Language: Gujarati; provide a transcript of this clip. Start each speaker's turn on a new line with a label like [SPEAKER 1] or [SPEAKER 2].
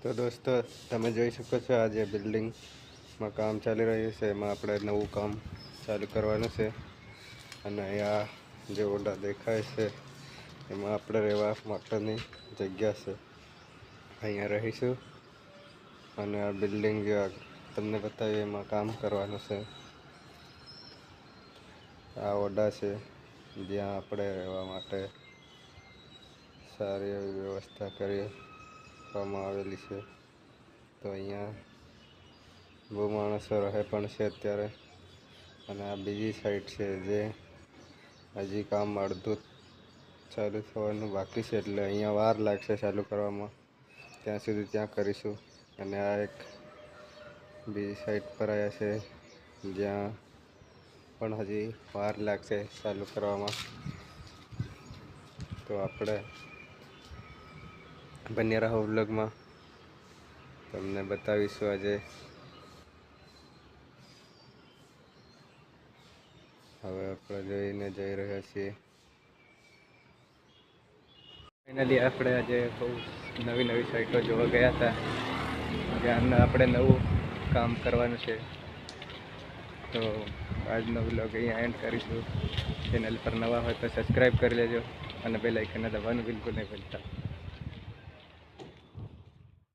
[SPEAKER 1] તો દોસ્તો તમે જોઈ શકો છો આજે બિલ્ડિંગમાં કામ ચાલી રહ્યું છે. એમાં આપણે નવું કામ ચાલુ કરવાનું છે અને અહીંયા જે ઓરડા દેખાય છે એમાં આપણે રહેવા માટેની જગ્યા છે. અહીંયા રહીશું અને આ બિલ્ડિંગ જે તમને બતાવી એમાં કામ કરવાનું છે. આ ઓરડા છે જ્યાં આપણે રહેવા માટે સારી એવી વ્યવસ્થા કરવામાં આવેલી છે. તો અહીંયા બહુ માણસો રહે પણ છે અત્યારે. અને આ બીજી સાઈડ છે જે હજી કામ અડધું ચાલુ થવાનું બાકી છે, એટલે અહીંયા વાર લાગશે ચાલુ કરવામાં. ત્યાં સુધી ત્યાં કરીશું. અને આ એક બીજી સાઈડ પર આવ્યા છે જ્યાં પણ હજી વાર લાગશે ચાલુ કરવામાં. તો આપણે બન્યા રહો વ્લોગમાં, તમને બતાવીશું આજે. હવે આપણે જોઈને જઈ રહ્યા છીએ. ફાઇનલી આપણે આજે બહુ નવી સાઇટો જોવા ગયા હતા, જ્યાં આપણે નવું કામ કરવાનું છે. તો આજનો વ્લોગ અહીંયા એન્ડ કરીશું. ચેનલ પર નવા હોય તો સબસ્ક્રાઈબ કરી લેજો અને બેલ આઇકન દબાવવાનું બિલકુલ નહીં ભૂલતા.